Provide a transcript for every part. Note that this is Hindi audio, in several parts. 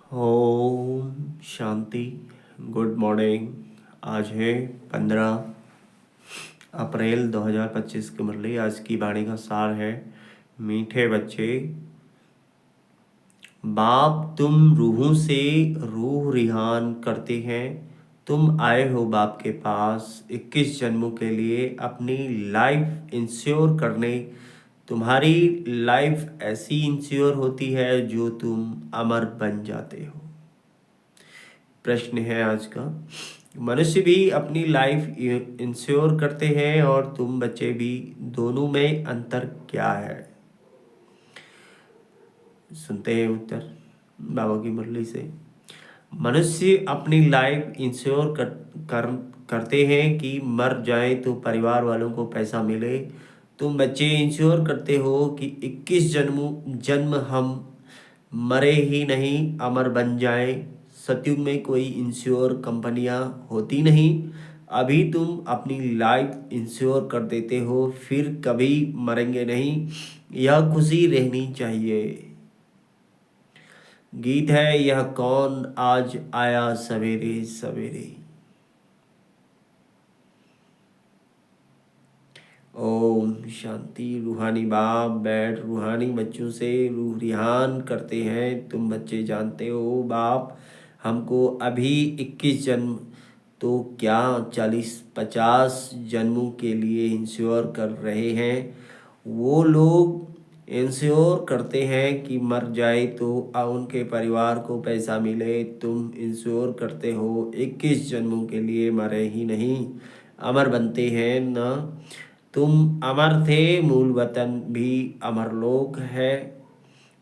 ओम शांति। Good morning. आज है 15 अप्रैल 2025 की मुरली। आज की वाणी का सार है, मीठे बच्चे, बाप तुम रूहों से रूह रिहान करते हैं। तुम आए हो बाप के पास 21 जन्मों के लिए अपनी लाइफ इंश्योर करने। तुम्हारी लाइफ ऐसी इंश्योर होती है जो तुम अमर बन जाते हो। प्रश्न है आज का, मनुष्य भी अपनी लाइफ इंश्योर करते हैं और तुम बच्चे भी, दोनों में अंतर क्या है? सुनते हैं उत्तर बाबा की मुरली से। मनुष्य अपनी लाइफ इंश्योर करते हैं कि मर जाए तो परिवार वालों को पैसा मिले। तुम बच्चे इंश्योर करते हो कि 21 जन्म हम मरे ही नहीं, अमर बन जाए। सतयुग में कोई इंश्योर कंपनियां होती नहीं। अभी तुम अपनी लाइफ इंश्योर कर देते हो, फिर कभी मरेंगे नहीं। यह खुशी रहनी चाहिए। गीत है, यह कौन आज आया सवेरे सवेरे। ओम शांति। रूहानी बाप बैठ रूहानी बच्चों से रूह रिहान करते हैं। तुम बच्चे जानते हो बाप हमको अभी 21 जन्म तो क्या 40-50 जन्मों के लिए इंश्योर कर रहे हैं। वो लोग इंश्योर करते हैं कि मर जाए तो उनके परिवार को पैसा मिले। तुम इंश्योर करते हो 21 जन्मों के लिए मरे ही नहीं, अमर बनते हैं ना। तुम अमर थे, मूल वतन भी अमरलोक है।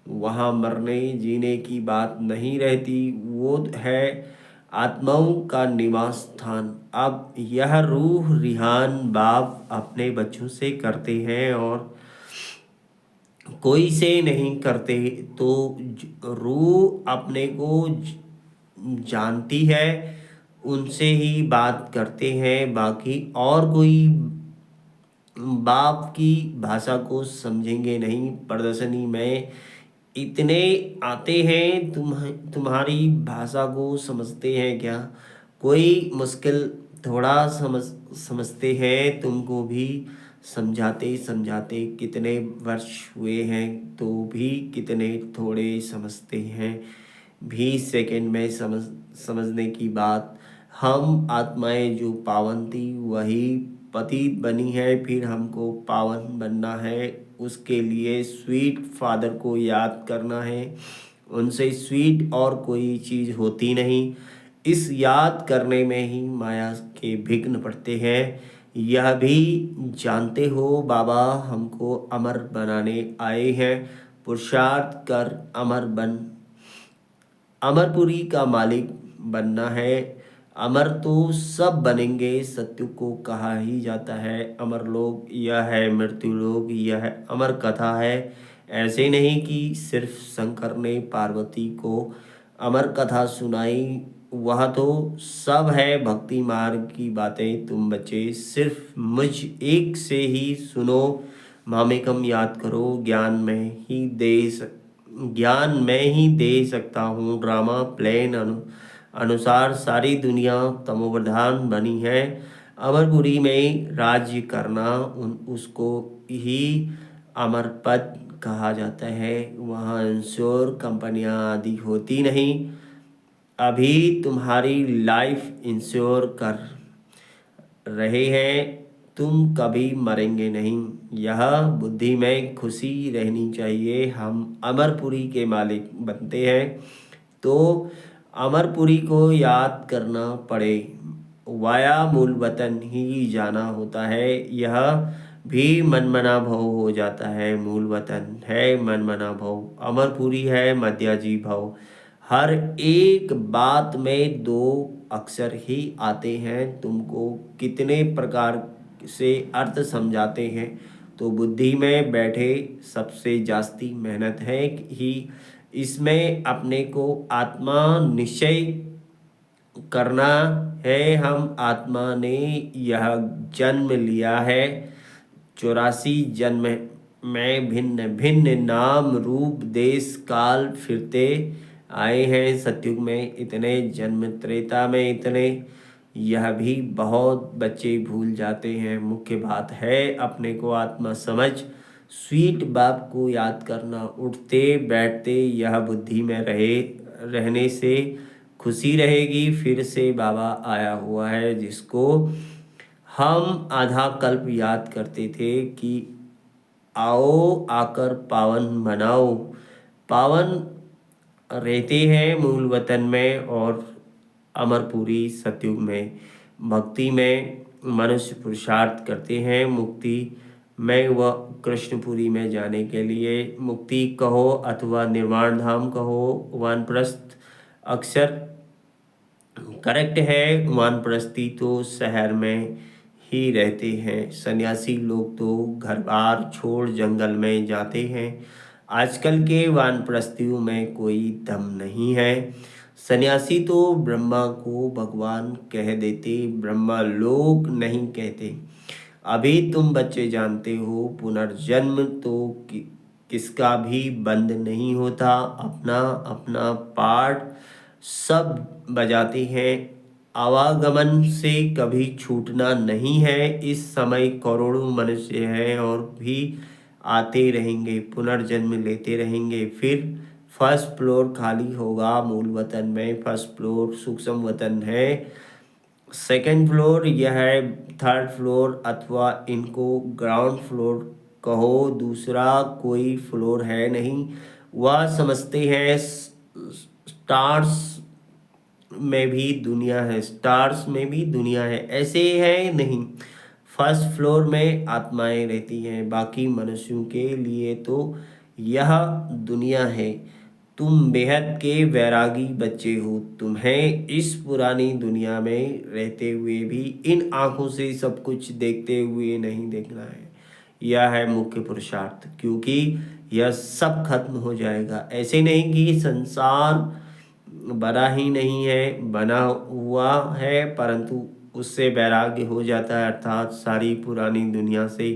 वहाँ मरने जीने की बात नहीं रहती, वो है आत्माओं का निवास स्थान। अब यह रूह रिहान बाप अपने बच्चों से करते हैं और कोई से नहीं करते। तो रूह अपने को जानती है, उनसे ही बात करते हैं। बाकी और कोई बाप की भाषा को समझेंगे नहीं। प्रदर्शनी में इतने आते हैं, तुम्हारी भाषा को समझते हैं क्या? कोई मुश्किल थोड़ा समझते हैं। तुमको भी समझाते समझाते कितने वर्ष हुए हैं, तो भी कितने थोड़े समझते हैं। 20 सेकंड में समझने की बात। हम आत्माएं जो पावन थी वही पतित बनी है, फिर हमको पावन बनना है। उसके लिए स्वीट फादर को याद करना है। उनसे स्वीट और कोई चीज़ होती नहीं। इस याद करने में ही माया के विघ्न पड़ते हैं। यह भी जानते हो बाबा हमको अमर बनाने आए हैं। पुरुषार्थ कर अमरपुरी का मालिक बनना है। अमर तो सब बनेंगे, सत्य को कहा ही जाता है। अमर लोग यह है, मृत्यु लोग यह है, अमर कथा है। ऐसे नहीं कि सिर्फ शंकर ने पार्वती को अमर कथा सुनाई, वह तो सब है भक्ति मार्ग की बातें। तुम बच्चे सिर्फ मुझ एक से ही सुनो, मामेकम याद करो। ज्ञान मैं ही दे सकता हूँ। ड्रामा प्लान अनुसार सारी दुनिया तमोप्रधान बनी है। अमरपुरी में राज्य करना उसको ही अमर पद कहा जाता है। वहाँ इंश्योर कंपनियाँ आदि होती नहीं। अभी तुम्हारी लाइफ इंश्योर कर रहे हैं। तुम कभी मरेंगे नहीं, यह बुद्धि में खुशी रहनी चाहिए। हम अमरपुरी के मालिक बनते हैं तो अमरपुरी को याद करना पड़े, वाया मूल वतन ही जाना होता है। यह भी मनमना भव हो जाता है। मूल वतन है मनमना भव, अमरपुरी है मध्याजी भव। हर एक बात में 2 अक्षर ही आते हैं। तुमको कितने प्रकार से अर्थ समझाते हैं, तो बुद्धि में बैठे सबसे जास्ती मेहनत है ही। इसमें अपने को आत्मा निश्चय करना है। हम आत्मा ने यह जन्म लिया है। 84 जन्म में भिन्न भिन्न नाम रूप देश काल फिरते आए हैं, सतयुग में इतने जन्म, त्रेता में इतने, यह भी बहुत बच्चे भूल जाते हैं। मुख्य बात है अपने को आत्मा समझ, स्वीट बाप को याद करना, उठते बैठते यह बुद्धि में रहने से खुशी रहेगी। फिर से बाबा आया हुआ है, जिसको हम आधा कल्प याद करते थे कि आओ आकर पावन बनाओ। पावन रहते हैं मूल वतन में और अमरपुरी सतयुग में। भक्ति में मनुष्य पुरुषार्थ करते हैं मुक्ति में व कृष्णपुरी में जाने के लिए। मुक्ति कहो अथवा निर्वाण धाम कहो, वानप्रस्थ अक्सर करेक्ट है। वानप्रस्थी तो शहर में ही रहते हैं, सन्यासी लोग तो घर बार छोड़ जंगल में जाते हैं। आजकल के वानप्रस्थियों में कोई दम नहीं है। सन्यासी तो ब्रह्मा को भगवान कह देते, ब्रह्मा लोग नहीं कहते। अभी तुम बच्चे जानते हो, पुनर्जन्म तो किसका भी बंद नहीं होता। अपना अपना पार्ट सब बजाते हैं। आवागमन से कभी छूटना नहीं है। इस समय करोड़ों मनुष्य हैं और भी आते रहेंगे, पुनर्जन्म लेते रहेंगे। फिर फर्स्ट फ्लोर खाली होगा मूल वतन में। फर्स्ट फ्लोर सूक्ष्म वतन है, सेकंड फ्लोर यह है, थर्ड फ्लोर अथवा इनको ग्राउंड फ्लोर कहो, दूसरा कोई फ्लोर है नहीं। वह समझते हैं स्टार्स में भी दुनिया है, स्टार्स में भी दुनिया है, ऐसे है नहीं। फर्स्ट फ्लोर में आत्माएं रहती हैं, बाकी मनुष्यों के लिए तो यह दुनिया है। तुम बेहद के वैरागी बच्चे हो, तुम्हें इस पुरानी दुनिया में रहते हुए भी इन आंखों से सब कुछ देखते हुए नहीं देखना है। यह है मुख्य पुरुषार्थ, क्योंकि यह सब खत्म हो जाएगा। ऐसे नहीं कि संसार बना ही नहीं है, बना हुआ है, परंतु उससे वैराग्य हो जाता है। अर्थात सारी पुरानी दुनिया से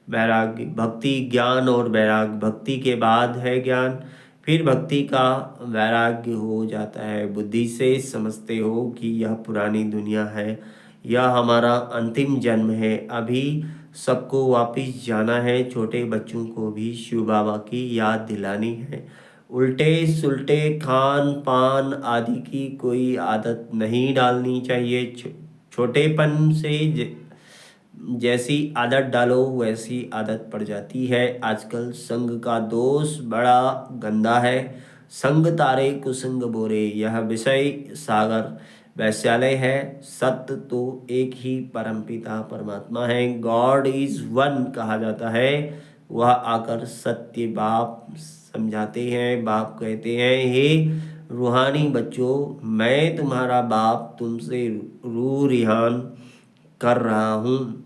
वैराग्य, भक्ति ज्ञान और वैराग्य, भक्ति के बाद है ज्ञान, फिर भक्ति का वैराग्य हो जाता है। बुद्धि से समझते हो कि यह पुरानी दुनिया है, यह हमारा अंतिम जन्म है, अभी सबको वापिस जाना है। छोटे बच्चों को भी शिव बाबा की याद दिलानी है। उल्टे सुलटे खान पान आदि की कोई आदत नहीं डालनी चाहिए। छोटेपन से जैसी आदत डालो वैसी आदत पड़ जाती है। आजकल संग का दोष बड़ा गंदा है। संग तारे कुसंग बोरे, यह विषय सागर वैश्यालय है। सत्य तो एक ही परमपिता परमात्मा है, गॉड इज वन कहा जाता है। वह आकर सत्य बाप समझाते हैं। बाप कहते हैं, हे रूहानी बच्चों, मैं तुम्हारा बाप तुमसे रूह रिहान कर रहा हूँ।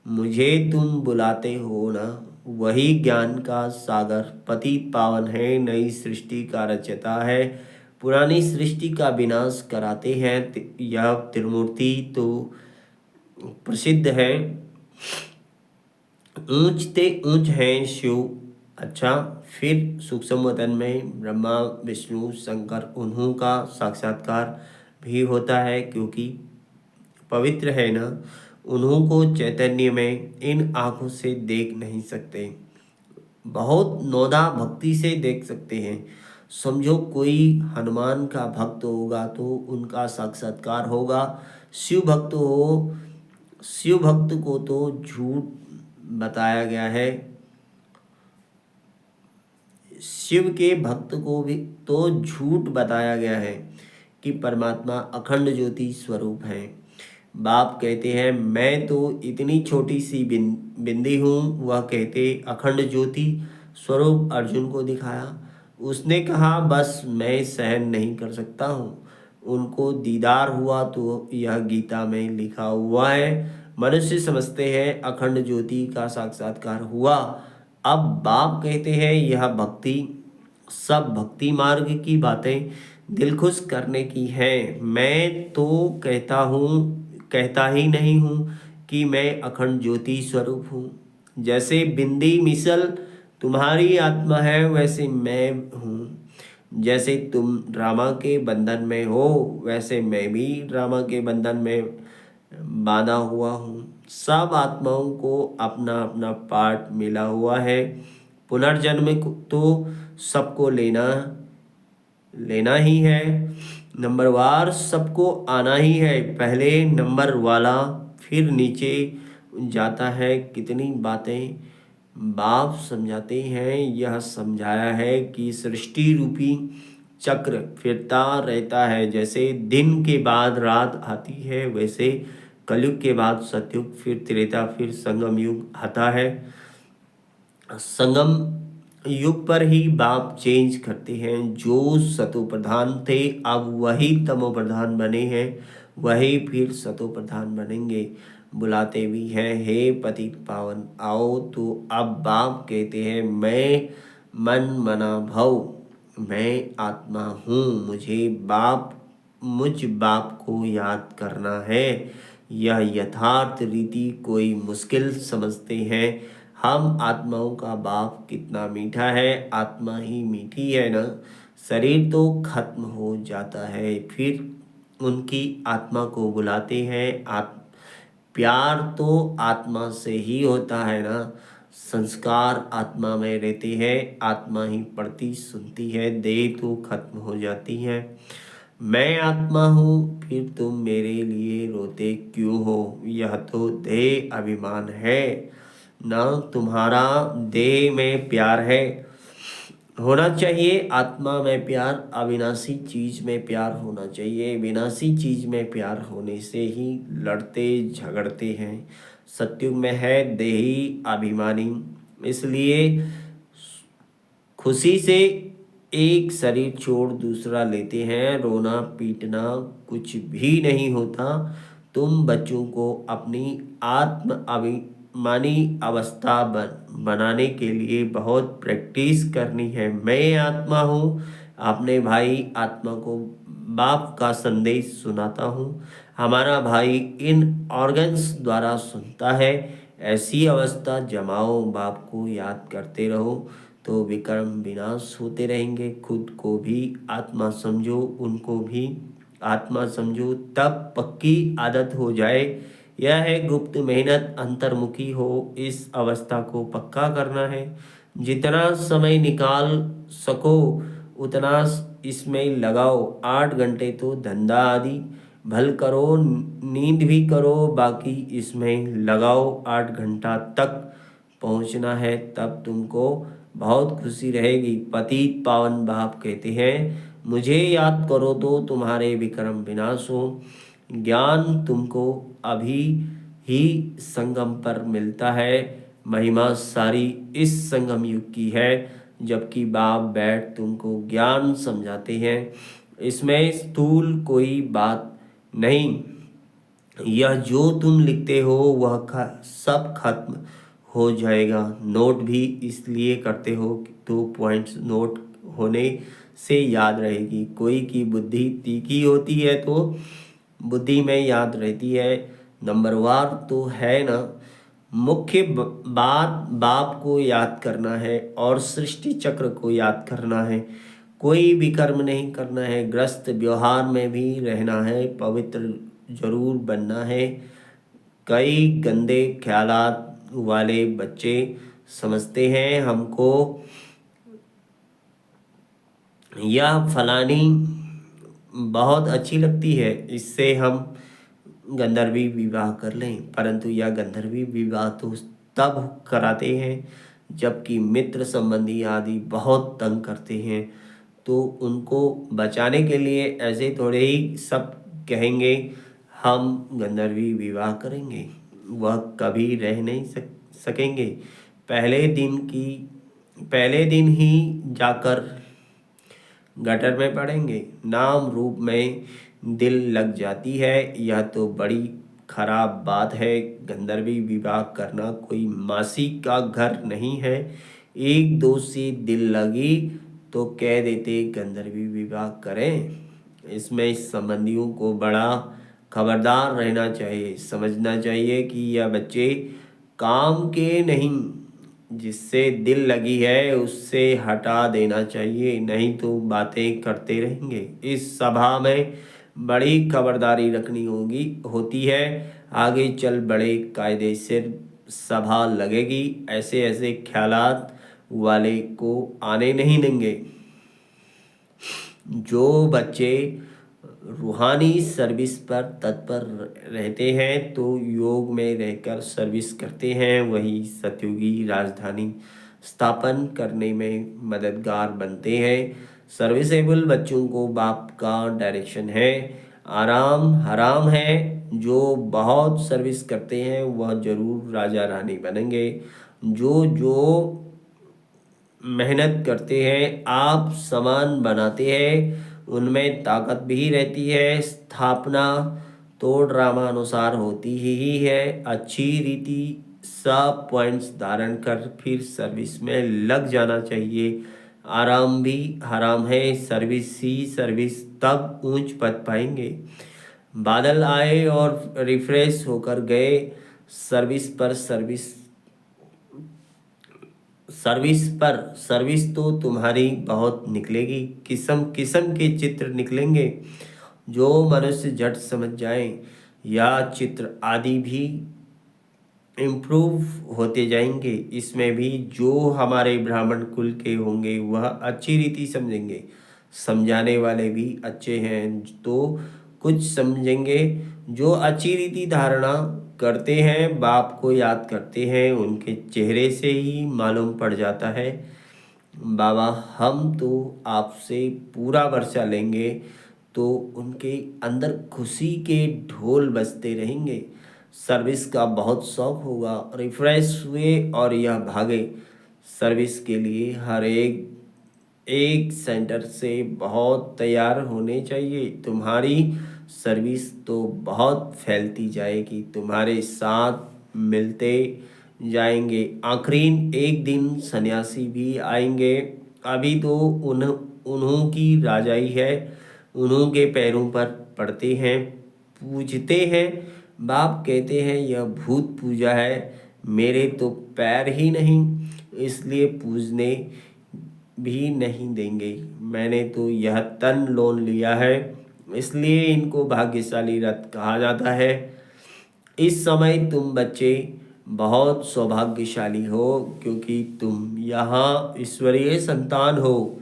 मुझे तुम बुलाते हो ना, वही ज्ञान का सागर पतित पावन है, नई सृष्टि का रचयिता है, पुरानी सृष्टि का विनाश कराते हैं। यह त्रिमूर्ति तो प्रसिद्ध है, ऊंचते ऊंच हैं शिव। अच्छा, फिर सूक्ष्म वतन में ब्रह्मा विष्णु शंकर, उन्हों का साक्षात्कार भी होता है, क्योंकि पवित्र है ना। उन्हों को चैतन्य में इन आँखों से देख नहीं सकते, बहुत नौदा भक्ति से देख सकते हैं। समझो कोई हनुमान का भक्त होगा तो उनका साक्षात्कार होगा। शिव भक्त हो, शिव भक्त को तो झूठ बताया गया है, शिव के भक्त को भी तो झूठ बताया गया है कि परमात्मा अखंड ज्योति स्वरूप है। बाप कहते हैं, मैं तो इतनी छोटी सी बिंदी हूँ। वह कहते अखंड ज्योति स्वरूप अर्जुन को दिखाया। उसने कहा, बस मैं सहन नहीं कर सकता हूँ। उनको दीदार हुआ तो यह गीता में लिखा हुआ है। मनुष्य समझते हैं अखंड ज्योति का साक्षात्कार हुआ। अब बाप कहते हैं, यह भक्ति सब भक्ति मार्ग की बातें दिल खुश करने की है। मैं तो कहता ही नहीं हूँ कि मैं अखंड ज्योति स्वरूप हूँ। जैसे बिंदी मिसल तुम्हारी आत्मा है, वैसे मैं हूँ। जैसे तुम ड्रामा के बंधन में हो वैसे मैं भी ड्रामा के बंधन में बांधा हुआ हूँ। सब आत्माओं को अपना अपना पार्ट मिला हुआ है। पुनर्जन्म तो सबको लेना लेना ही है। नंबरवार सबको आना ही है। पहले नंबर वाला फिर नीचे जाता है। कितनी बातें बाप समझाते हैं। यह समझाया है कि सृष्टि रूपी चक्र फिरता रहता है। जैसे दिन के बाद रात आती है वैसे कलयुग के बाद सतयुग, फिर त्रेता, फिर संगम युग आता है। संगम युग पर ही बाप चेंज करते हैं। जो सतो प्रधान थे अब वही तमो प्रधान बने हैं, वही फिर सतो प्रधान बनेंगे। बुलाते भी हैं, हे पतित पावन आओ। तो अब बाप कहते हैं मैं मन मना भव, मैं आत्मा हूँ। मुझ बाप को याद करना है। यह यथार्थ रीति कोई मुश्किल समझते हैं। हम आत्माओं का बाप कितना मीठा है। आत्मा ही मीठी है ना। शरीर तो खत्म हो जाता है, फिर उनकी आत्मा को बुलाते हैं। प्यार तो आत्मा से ही होता है ना। संस्कार आत्मा में रहते हैं। आत्मा ही पढ़ती सुनती है। देह तो खत्म हो जाती है। मैं आत्मा हूँ फिर तुम मेरे लिए रोते क्यों हो। यह तो देह अभिमान है ना। तुम्हारा देह में प्यार है, होना चाहिए। आत्मा में प्यार, अविनाशी चीज में प्यार होना चाहिए। विनाशी चीज में प्यार होने से ही लड़ते झगड़ते हैं। सत्युग में है देही अभिमानी, इसलिए खुशी से एक शरीर छोड़ दूसरा लेते हैं। रोना पीटना कुछ भी नहीं होता। तुम बच्चों को अपनी आत्म अभिमानी अवस्था बनाने के लिए बहुत प्रैक्टिस करनी है। मैं आत्मा हूँ, अपने भाई आत्मा को बाप का संदेश सुनाता हूँ। हमारा भाई इन ऑर्गन्स द्वारा सुनता है। ऐसी अवस्था जमाओ, बाप को याद करते रहो तो विकर्म विनाश होते रहेंगे। खुद को भी आत्मा समझो, उनको भी आत्मा समझो, तब पक्की आदत हो जाए। यह है गुप्त मेहनत, अंतर्मुखी हो। इस अवस्था को पक्का करना है। जितना समय निकाल सको उतना इसमें लगाओ। 8 घंटे तो धंधा आदि भल करो, नींद भी करो, बाकी इसमें लगाओ। 8 घंटा तक पहुंचना है, तब तुमको बहुत खुशी रहेगी। पतित पावन बाप कहते हैं मुझे याद करो तो तुम्हारे विक्रम विनाश हो। ज्ञान तुमको अभी ही संगम पर मिलता है। महिमा सारी इस संगम युग की है। जबकि बाप बैठ तुमको ज्ञान समझाते हैं। इसमें स्थूल कोई बात नहीं। यह जो तुम लिखते हो वह सब खत्म हो जाएगा। नोट भी इसलिए करते हो कि 2 पॉइंट्स नोट होने से याद रहेगी। कोई की बुद्धि तीखी होती है तो बुद्धि में याद रहती है। नंबरवार तो है ना। मुख्य बात बाप को याद करना है और सृष्टि चक्र को याद करना है। कोई भी कर्म नहीं करना है। ग्रस्त व्यवहार में भी रहना है। पवित्र जरूर बनना है। कई गंदे ख्यालात वाले बच्चे समझते हैं हमको यह फलानी बहुत अच्छी लगती है, इससे हम गंधर्वी विवाह कर लें। परंतु यह गंधर्वी विवाह तो तब कराते हैं जबकि मित्र संबंधी आदि बहुत तंग करते हैं। तो उनको बचाने के लिए ऐसे थोड़े ही सब कहेंगे हम गंधर्वी विवाह करेंगे, वह कभी रह नहीं सकेंगे। पहले दिन ही जाकर गटर में पड़ेंगे। नाम रूप में दिल लग जाती है, यह तो बड़ी खराब बात है। गंधर्वी विवाह करना कोई मासी का घर नहीं है। एक दो से दिल लगी तो कह देते गंधर्वी विवाह करें। इसमें संबंधियों को बड़ा खबरदार रहना चाहिए। समझना चाहिए कि यह बच्चे काम के नहीं, जिससे दिल लगी है उससे हटा देना चाहिए, नहीं तो बातें करते रहेंगे। इस सभा में बड़ी खबरदारी रखनी होती है। आगे चल बड़े कायदे से सभा लगेगी। ऐसे ऐसे ख्यालात वाले को आने नहीं देंगे। जो बच्चे रूहानी सर्विस पर तत्पर रहते हैं तो योग में रहकर सर्विस करते हैं, वही सतयुगी राजधानी स्थापन करने में मददगार बनते हैं। सर्विसेबल बच्चों को बाप का डायरेक्शन है। आराम हराम है। जो बहुत सर्विस करते हैं वह जरूर राजा रानी बनेंगे। जो जो मेहनत करते हैं, आप सामान बनाते हैं, उनमें ताकत भी रहती है। स्थापना तो ड्रामा अनुसार होती ही है। अच्छी रीति सब पॉइंट्स धारण कर फिर सर्विस में लग जाना चाहिए। आराम भी हराम है। सर्विस ही सर्विस, तब ऊंच पद पाएंगे। बादल आए और रिफ्रेश होकर गए। सर्विस पर सर्विस, सर्विस तो तुम्हारी बहुत निकलेगी। किस्म किस्म के चित्र निकलेंगे जो मनुष्य झट समझ जाए। या चित्र आदि भी इम्प्रूव होते जाएंगे। इसमें भी जो हमारे ब्राह्मण कुल के होंगे वह अच्छी रीति समझेंगे। समझाने वाले भी अच्छे हैं तो कुछ समझेंगे। जो अच्छी रीति धारणा करते हैं, बाप को याद करते हैं, उनके चेहरे से ही मालूम पड़ जाता है। बाबा हम तो आपसे पूरा वर्षा लेंगे, तो उनके अंदर खुशी के ढोल बजते रहेंगे। सर्विस का बहुत शौक होगा। रिफ्रेश हुए और यह भागे सर्विस के लिए। हर एक एक सेंटर से बहुत तैयार होने चाहिए। तुम्हारी सर्विस तो बहुत फैलती जाएगी, तुम्हारे साथ मिलते जाएंगे। आखिरी एक दिन सन्यासी भी आएंगे। अभी तो उन्हों की राजाई है, उन्हों के पैरों पर पड़ते हैं, पूजते हैं। बाप कहते हैं यह भूत पूजा है। मेरे तो पैर ही नहीं, इसलिए पूजने भी नहीं देंगे। मैंने तो यह तन लोन लिया है, इसलिए इनको भाग्यशाली रथ कहा जाता है। इस समय तुम बच्चे बहुत सौभाग्यशाली हो, क्योंकि तुम यहाँ ईश्वरीय संतान हो।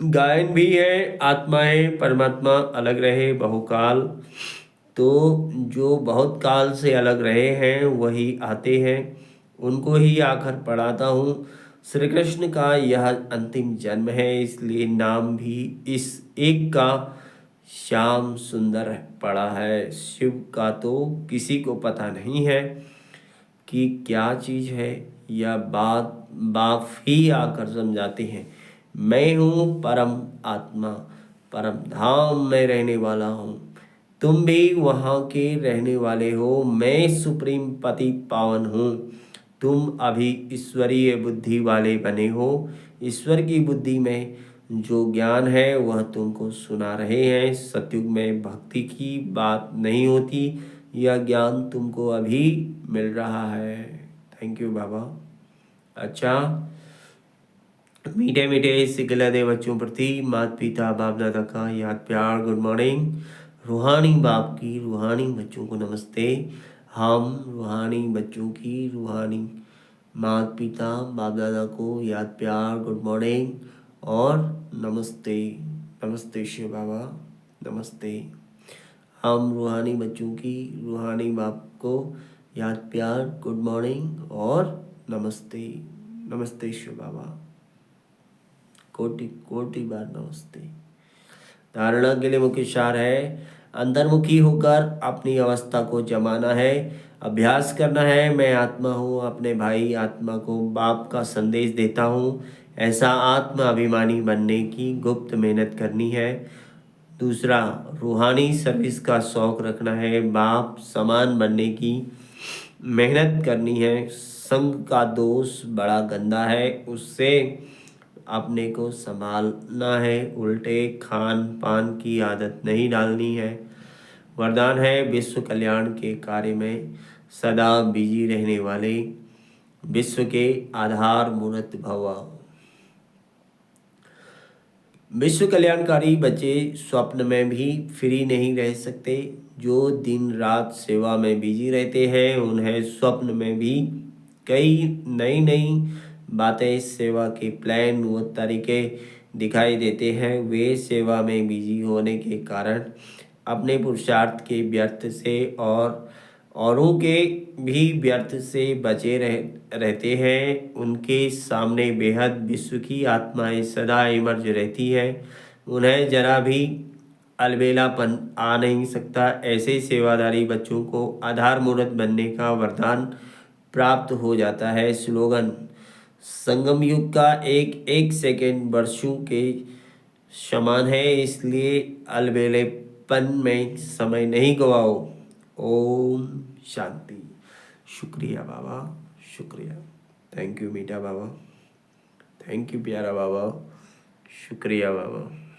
गायन भी है, आत्माएं परमात्मा अलग रहे बहुकाल। तो जो बहुत काल से अलग रहे हैं वही आते हैं, उनको ही आकर पढ़ाता हूँ। श्री कृष्ण का यह अंतिम जन्म है, इसलिए नाम भी इस एक का श्याम सुंदर पड़ा है। शिव का तो किसी को पता नहीं है कि क्या चीज़ है। यह बात बाप ही आकर समझाते हैं। मैं हूँ परम आत्मा, परम धाम में रहने वाला हूँ। तुम भी वहाँ के रहने वाले हो। मैं सुप्रीम पति पावन हूँ। तुम अभी ईश्वरीय बुद्धि वाले बने हो। ईश्वर की बुद्धि में जो ज्ञान है वह तुमको सुना रहे हैं। सतयुग में भक्ति की बात नहीं होती, यह ज्ञान तुमको अभी मिल रहा है। थैंक यू बाबा। अच्छा, मीठे मीठे सिखलादे बच्चों प्रति माता पिता बाप दादा का याद प्यार गुड मॉर्निंग। रूहानी बाप की रूहानी बच्चों को नमस्ते। हम रूहानी बच्चों की रूहानी माता पिता बाप दादा को याद प्यार गुड मॉर्निंग और नमस्ते। नमस्ते शिव बाबा, नमस्ते। हम रूहानी बच्चों की रूहानी बाप को याद प्यार गुड मॉर्निंग और नमस्ते। नमस्ते शिव बाबा, कोटि कोटि बार नमस्ते। धारणा के लिए मुख्य सार है, अंतर्मुखी होकर अपनी अवस्था को जमाना है, अभ्यास करना है। मैं आत्मा हूँ, अपने भाई आत्मा को बाप का संदेश देता हूँ। ऐसा आत्मा अभिमानी बनने की गुप्त मेहनत करनी है। दूसरा, रूहानी सर्विस का शौक रखना है। बाप समान बनने की मेहनत करनी है। संग का दोष बड़ा गंदा है, उससे अपने को संभालना है। उल्टे खान पान की आदत नहीं डालनी है। वरदान है, विश्व कल्याण के कार्य में सदा बिजी रहने वाले विश्व के आधार मूर्त भव। विश्व कल्याणकारी बच्चे स्वप्न में भी फ्री नहीं रह सकते। जो दिन रात सेवा में बिजी रहते हैं उन्हें स्वप्न में भी कई नई नई बातें, सेवा के प्लान व तरीके दिखाई देते हैं। वे सेवा में बिजी होने के कारण अपने पुरुषार्थ के व्यर्थ से और औरों के भी व्यर्थ से बचे रहते हैं। उनके सामने बेहद विश्व की आत्माएं सदा इमर्ज रहती है। उन्हें जरा भी अलबेलापन आ नहीं सकता। ऐसे सेवादारी बच्चों को आधार मूर्त बनने का वरदान प्राप्त हो जाता है। स्लोगन: संगम युग का एक एक सेकंड वर्षों के समान है, इसलिए अलबेलेपन में समय नहीं गवाओ। ओम शांति। शुक्रिया बाबा, शुक्रिया। थैंक यू मीठा बाबा, थैंक यू प्यारा बाबा, शुक्रिया बाबा।